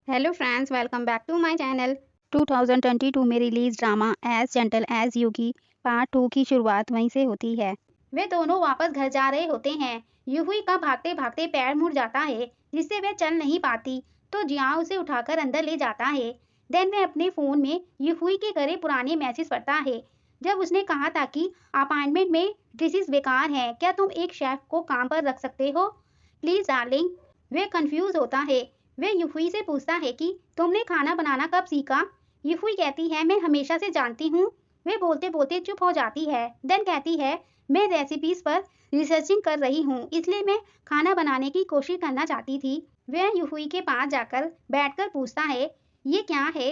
Hello friends, welcome back to my channel. 2022 में release drama as gentle as you की part 2 की शुरुआत वहीं से होती है। वे दोनों वापस घर जा रहे होते हैं। यूही का भागते भागते पैर मुड़ जाता है जिससे वह चल नहीं पाती, तो जियाओ उसे उठाकर अंदर ले जाता है। देन वह अपने फोन में यूही के करे पुराने मैसेज पढ़ता है। जब उसने कहा था कि अपार्टमेंट में डिशेस बेकार है, क्या तुम एक शेफ को काम पर रख सकते हो प्लीज डार्लिंग। वे कंफ्यूज होता है। वे यूफुई से पूछता है कि तुमने खाना बनाना कब सीखा। यूफुई कहती है मैं हमेशा से जानती हूँ। वे बोलते बोलते चुप हो जाती है। देन कहती है मैं रेसिपीज पर रिसर्चिंग कर रही हूँ, इसलिए मैं खाना बनाने की कोशिश करना चाहती थी। वह यूफुई के पास जाकर बैठकर पूछता है ये क्या है।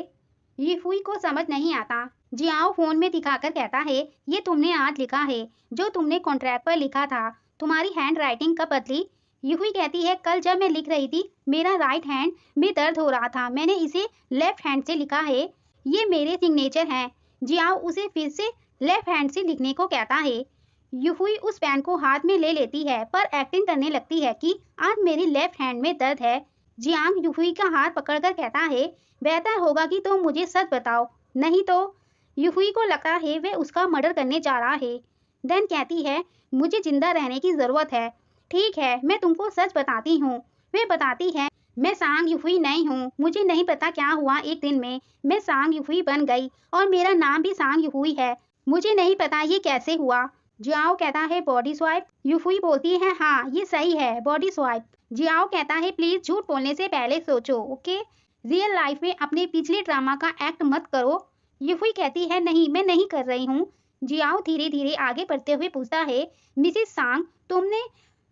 यूफुई को समझ नहीं आता। जियाओ फोन में दिखाकर कहता है ये तुमने आज लिखा है, जो तुमने कॉन्ट्रैक्ट पर लिखा था। तुम्हारी हैंड राइटिंग कब बदली। यूही कहती है कल जब मैं लिख रही थी मेरा राइट हैंड में दर्द हो रहा था, मैंने इसे लेफ्ट हैंड से लिखा है, ये मेरे सिग्नेचर हैं। जियाओ उसे फिर से लेफ्ट हैंड से लिखने को कहता है। यूही उस पेन को हाथ में ले लेती है पर एक्टिंग करने लगती है कि आज मेरी लेफ्ट हैंड में दर्द है। जियांग यूही का हाथ पकड़कर कहता है बेहतर होगा कि तुम मुझे सच बताओ, नहीं तो। यूही को लगता है वह उसका मर्डर करने जा रहा है। देन कहती है मुझे जिंदा रहने की जरूरत है। ठीक है, मैं तुमको सच बताती हूँ। वे बताती है मैं सांग यूफुई नहीं हूँ, मुझे नहीं पता क्या हुआ एक दिन में मैं सांग यूफुई बन गई और मेरा नाम भी सांग यूफुई है, मुझे नहीं पता ये कैसे हुआ। जियाओ कहता है बॉडी स्वाइप। यूफुई बोलती है हाँ ये सही है, बॉडी स्वाइप। जियाओ कहता है प्लीज झूठ बोलने से पहले सोचो, ओके। रियल लाइफ में अपने पिछले ड्रामा का एक्ट मत करो। यूफुई कहती है नहीं मैं नहीं कर रही हूँ। जियाओ धीरे धीरे आगे बढ़ते हुए पूछता है मिसिस सांग तुमने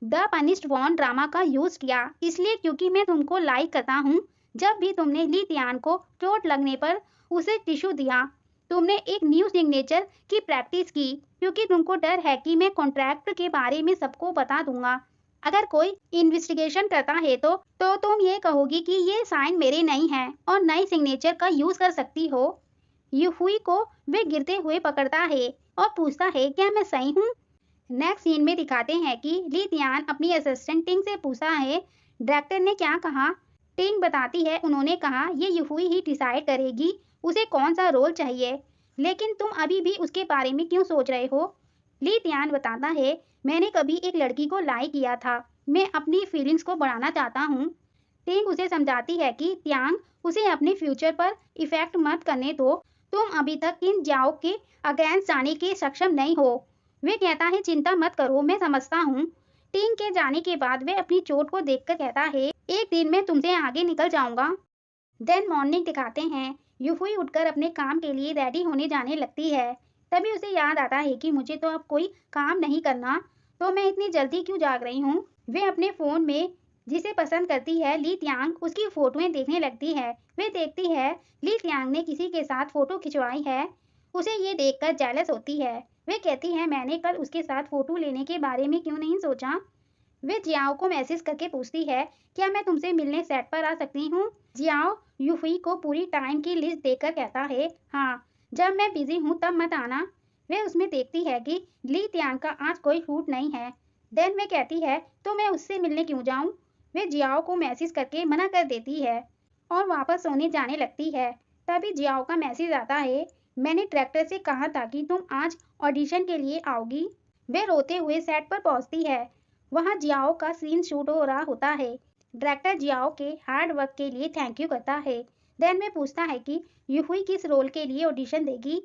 द पनिश्ड वन ड्रामा का यूज किया इसलिए क्योंकि मैं तुमको लाइक करता हूँ। जब भी तुमने ली तियान को चोट लगने पर उसे टिश्यू दिया, तुमने एक न्यू सिग्नेचर की प्रैक्टिस की क्योंकि तुमको डर है कि मैं कॉन्ट्रैक्ट के बारे में सबको बता दूंगा। अगर कोई इन्वेस्टिगेशन करता है तो तुम ये कहोगी कि ये साइन मेरे नहीं है और नई सिग्नेचर का यूज कर सकती हो। यूफुई को वे गिरते हुए पकड़ता है और पूछता है क्या मैं सही हूँ। नेक्स्ट सीन में दिखाते हैं कि ली तियान अपनी असिस्टेंट टिंग से पूछता है डायरेक्टर ने क्या कहा। टिंग बताती है उन्होंने कहा ये यूफुई ही डिसाइड करेगी उसे कौन सा रोल चाहिए, लेकिन तुम अभी भी उसके बारे में क्यों सोच रहे हो। ली तियान बताता है मैंने कभी एक लड़की को लाइक किया था, मैं अपनी फीलिंग्स को बढ़ाना चाहता हूँ। टिंग उसे समझाती है कि त्यांग उसे अपने फ्यूचर पर इफेक्ट मत करने दो, तुम अभी तक इन जाओ के अगेंस्ट जाने के सक्षम नहीं हो। वे कहता है चिंता मत करो मैं समझता हूँ। टिंग के जाने के बाद वे अपनी चोट को देखकर कहता है एक दिन मैं तुमसे आगे निकल जाऊंगा। देन मॉर्निंग दिखाते हैं। यूफुई उठकर अपने काम के लिए रेडी होने जाने लगती है। तभी उसे याद आता है कि मुझे तो अब कोई काम नहीं करना, तो मैं इतनी जल्दी क्यों जाग रही हूँ। वे अपने फोन में जिसे पसंद करती है ली त्यांग उसकी फोटोएं देखने लगती है। वे देखती है ली त्यांग ने किसी के साथ फोटो खिंचवाई है, उसे ये देखकर जेलस होती है। वे कहती है मैंने कल उसके साथ फोटो लेने के बारे में क्यों नहीं सोचा। वे जियाओ को मैसेज करके पूछती है क्या मैं तुमसे मिलने सेट पर आ सकती हूँ। जियाओ यूफी को पूरी टाइम की लिस्ट देकर कहता है हाँ, जब मैं बिजी हूँ तब मत आना। वे उसमें देखती है कि ली त्यांग का आज कोई शूट नहीं है। देन वे कहती है तो मैं उससे मिलने क्यों जाऊँ। वे जियाओ को मैसेज करके मना कर देती है और वापस सोने जाने लगती है। तभी जियाओ का मैसेज आता है मैंने डायरेक्टर से कहा था कि तुम आज ऑडिशन के लिए आओगी। वे रोते हुए सेट पर पहुंचती है। वहां जियाओ का सीन शूट हो रहा होता है। डायरेक्टर जियाओ के हार्ड वर्क के लिए थैंक यू करता है। देन में पूछता है कि यूहुई किस रोल के लिए ऑडिशन देगी।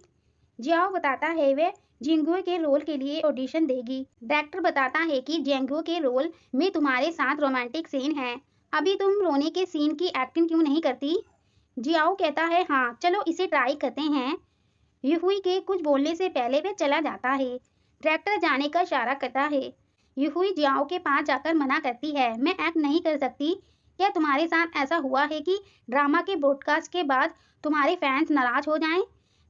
जियाओ बताता है वे जिंगुए के रोल के लिए ऑडिशन देगी। डायरेक्टर बताता है कि जेंगुए के रोल में तुम्हारे साथ रोमांटिक सीन है, अभी तुम रोने के सीन की एक्टिंग क्यों नहीं करती। जियाओ कहता है हाँ चलो इसे ट्राई करते हैं। यूहुई के कुछ बोलने से पहले वे चला जाता है। डायरेक्टर जाने का इशारा करता है। यूहुई जियाओ के पास जाकर मना करती है मैं एक्ट नहीं कर सकती। क्या तुम्हारे साथ ऐसा हुआ है कि ड्रामा के ब्रॉडकास्ट के बाद तुम्हारे फैंस नाराज हो जाएं।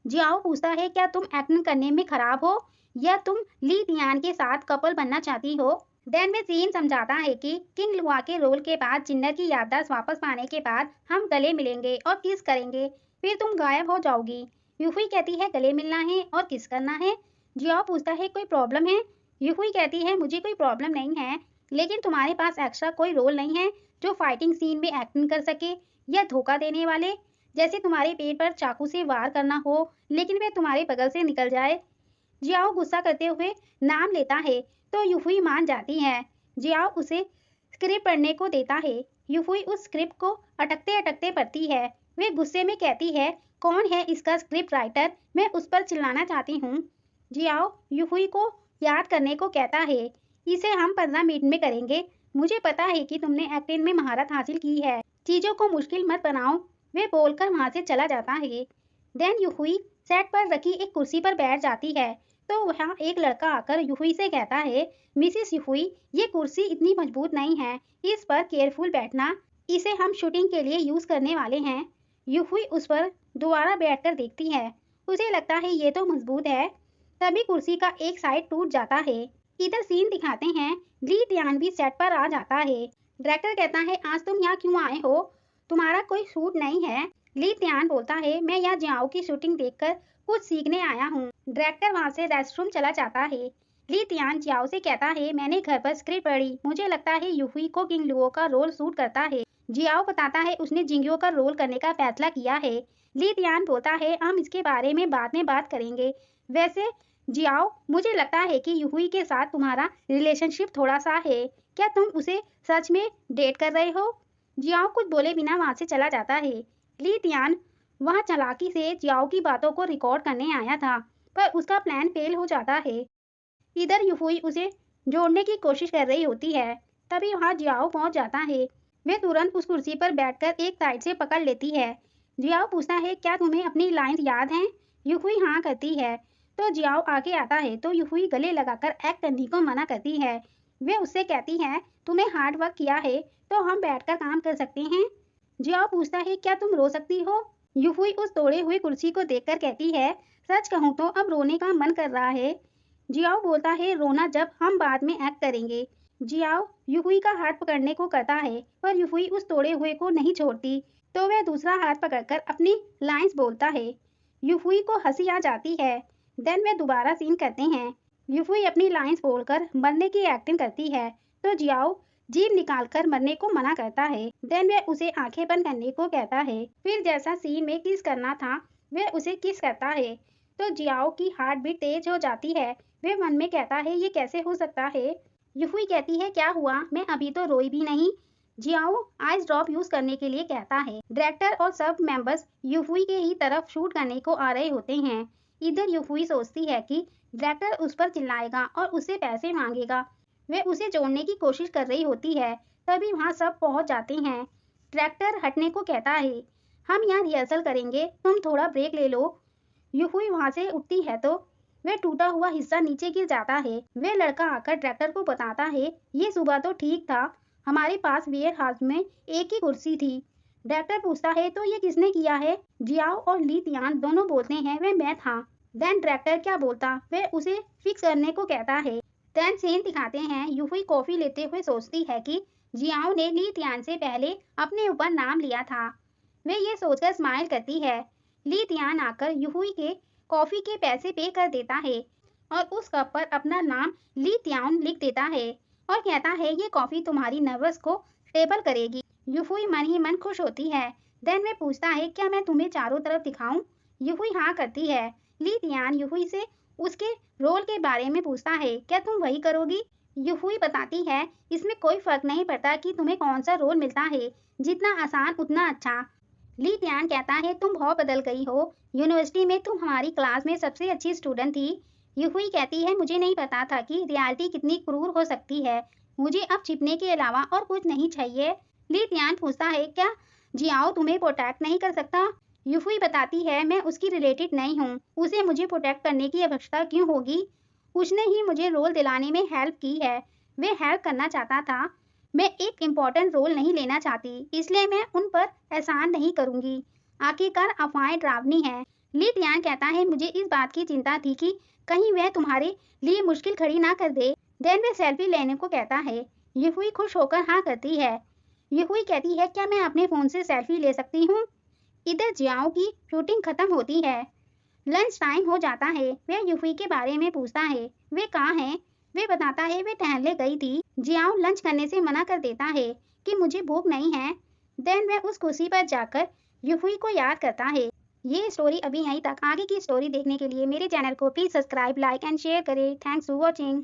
जियाओ पूछता है क्या तुम एक्टिंग करने में खराब हो या तुम ली तियान के साथ कपल बनना चाहती हो। देन में सीन समझाता है कि किंग लुआ के रोल के बाद जिन्नर की याददाश्त वापस पाने के बाद हम गले मिलेंगे और किस करेंगे, फिर तुम गायब हो जाओगी। यूफुई कहती है गले मिलना है और किस करना है। जियाओ पूछता है कोई प्रॉब्लम है। यूफुई कहती है मुझे कोई प्रॉब्लम नहीं है, लेकिन तुम्हारे पास एक्स्ट्रा कोई रोल नहीं है जो फाइटिंग सीन में एक्टिंग कर सके, या धोखा देने वाले, जैसे तुम्हारे पेट पर चाकू से वार करना हो लेकिन वे तुम्हारे बगल से निकल जाए। जियाओ गुस्सा करते हुए नाम लेता है तो यूफुई मान जाती है। जियाओ उसे स्क्रिप्ट पढ़ने को देता है। यूफुई उस स्क्रिप्ट को अटकते अटकते पढ़ती है। वे गुस्से में कहती है, कौन है इसका स्क्रिप्ट राइटर, मैं उस पर चिल्लाना चाहती हूँ। जियाओ यूफुई को याद करने को कहता है, इसे हम 15 मिनट में करेंगे। मुझे पता है कि तुमने एक्टिंग में महारत हासिल की है, चीजों को मुश्किल मत बनाओ। वे बोलकर वहां से चला जाता है। देन यूफुई सेट पर रखी एक कुर्सी पर बैठ जाती है तो वहाँ एक लड़का आकर यूफुई से कहता है, मिसिस यूफुई, ये कुर्सी इतनी मजबूत नहीं है, इस पर केयरफुल बैठना, इसे हम शूटिंग के लिए यूज करने वाले हैं। यूफुई उस पर दोबारा बैठकर देखती है, उसे लगता है ये तो मजबूत है। तभी कुर्सी का एक साइड टूट जाता है। इधर सीन दिखाते हैं, ली तियान भी सेट पर आ जाता है। डायरेक्टर कहता है, आज तुम यहाँ क्यों आए हो, तुम्हारा कोई सूट नहीं है। ली तियान बोलता है, मैं यहाँ जियाओ की शूटिंग देखकर कुछ सीखने आया हूँ। डायरेक्टर वहाँ से रेस्टरूम चला जाता है। ली तियान जियाओ से कहता है, मैंने घर पर स्क्रिप्ट पढ़ी, मुझे लगता है यूफुई को किंग लुओ का रोल सूट करता है। जियाओ बताता है उसने जिंगियो का रोल करने का फैसला किया है। ली तियान बोलता है, हम इसके बारे में बाद में बात करेंगे। वैसे जियाओ, मुझे लगता है कि यूफुई के साथ तुम्हारा रिलेशनशिप थोड़ा सा है, क्या तुम उसे सच में डेट कर रहे हो। जियाओ कुछ बोले बिना वहाँ से चला जाता है। ली तियान वह चालाकी से जियाओ की बातों को रिकॉर्ड करने आया था, पर उसका प्लान फेल हो जाता है। इधर यूफुई उसे जोड़ने की कोशिश कर रही होती है। तभी वहां जियाओ पहुंच जाता है। वे तुरंत उस कुर्सी पर बैठकर एक साइड से पकड़ लेती है। जियाओ पूछता है, क्या तुम्हें अपनी लाइंस याद हैं। यूफुई हाँ करती है। तो जियाओ आगे आता है तो यूफुई गले लगाकर एक्ट करने को मना करती है। वे उससे कहती है, तुम्हें हार्ड वर्क किया है तो हम बैठकर काम कर सकते हैं। जियाओ पूछता है, क्या तुम रो सकती हो। यूफुई उस तोड़े हुए कुर्सी को देखकर कहती है, सच कहूँ तो अब रोने का मन कर रहा है। जियाओ बोलता है, रोना जब हम बाद में एक्ट करेंगे। जियाओ यूफुई का हाथ पकड़ने को करता है पर यूफुई उस तोड़े हुए को नहीं छोड़ती, तो वह दूसरा हाथ पकड़कर अपनी लाइंस बोलता है। यूफुई को हंसी आ जाती है। देन वे दोबारा सीन करते हैं। यूफुई अपनी लाइंस बोलकर मरने की एक्टिंग करती है तो जियाओ जीभ निकालकर मरने को मना करता है। देन वह उसे आंखें बंद करने को कहता है। फिर जैसा सीन में किस करना था वह उसे किस करता है तो जियाओ की हार्ट बीट तेज हो जाती है। वह मन में कहता है, ये कैसे हो सकता है। यूफुई कहती है, क्या हुआ, मैं अभी तो रोई भी नहीं। जियाओ आइस ड्रॉप यूज करने के लिए कहता है। डायरेक्टर और सब मेंबर्स यूफुई के ही तरफ शूट करने को आ रहे होते हैं। इधर यूफुई सोचती है कि डायरेक्टर उस पर चिल्लाएगा और उससे पैसे मांगेगा। वे उसे जोड़ने की कोशिश कर रही होती है। तभी वहाँ सब पहुँच जाते हैं। डायरेक्टर हटने को कहता है, हम यहाँ रिहर्सल करेंगे, तुम थोड़ा ब्रेक ले लो। यूफुई वहाँ से उठती है तो वह टूटा हुआ हिस्सा नीचे गिर जाता है। वह लड़का आकर डायरेक्टर को बताता है, ये सुबह तो ठीक था, हमारे पास वेयर हाउस में एक ही कुर्सी थी। डायरेक्टर पूछता है, तो ये किसने किया है। जियाओ और ली तियान दोनों बोलते हैं, वह मैं था। देन डायरेक्टर क्या बोलता, वह उसे फिक्स करने को कहता है। देन सीन दिखाते हैं, यूफुई कॉफी लेते हुए सोचती है कि जियाओ ने ली तियान से पहले अपने ऊपर नाम लिया था। वे ये सोचकर स्माइल करती है। ली तियान आकर यूफुई के कॉफी के पैसे पे कर देता है और उस कप पर अपना नाम ली तियान लिख देता है और कहता है, ये कॉफी तुम्हारी नर्वस को स्टेबल करेगी। यूफुई मन ही मन खुश होती है। देन वे पूछता है, क्या मैं तुम्हें चारों तरफ दिखाऊं। यूफुई हाँ करती है। ली तियान यूफुई से उसके रोल के बारे में पूछता है, क्या तुम वही करोगी। यूफुई बताती है, इसमें कोई फर्क नहीं पड़ता कि तुम्हें कौन सा रोल मिलता है, जितना आसान उतना अच्छा। ली तियान कहता है, तुम बहुत बदल गई हो, यूनिवर्सिटी में तुम हमारी क्लास में सबसे अच्छी स्टूडेंट थी। यूफुई कहती है, मुझे नहीं पता था कि रियलिटी कितनी क्रूर हो सकती है, मुझे अब छिपने के अलावा और कुछ नहीं चाहिए। ली तियान पूछता है, क्या जियाओ तुम्हें प्रोटेक्ट नहीं कर सकता। यूफुई बताती है, मैं उसकी रिलेटेड नहीं हूँ, उसे मुझे प्रोटेक्ट करने की आवश्यकता क्यों होगी, उसने ही मुझे रोल दिलाने में हेल्प की है, वे हेल्प करना चाहता था। मैं एक इम्पोर्टेंट रोल नहीं लेना चाहती, इसलिए मैं उन पर एहसान नहीं करूंगी। आखिरकार अफवाहें डरावनी है। ली तियान कहता है, मुझे इस बात की चिंता थी कि कहीं वह तुम्हारे लिए मुश्किल खड़ी ना कर दे। देन वे सेल्फी लेने को कहता है। यूफुई खुश होकर हाँ करती है। यूफुई कहती है, क्या मैं अपने फोन से सेल्फी ले सकती हूँ। इधर जियाओ की शूटिंग खत्म होती है। लंच टाइम हो जाता है। वह यूफुई के बारे में पूछता है, वे कहाँ हैं। वे बताता है, वे टहलने गई थी। जियाओ लंच करने से मना कर देता है कि मुझे भूख नहीं है। देन वह उस कुर्सी पर जाकर यूहुई को याद करता है। ये स्टोरी अभी यहीं तक। आगे की स्टोरी देखने के लिए मेरे चैनल को please subscribe, like and share करें। Thanks for watching.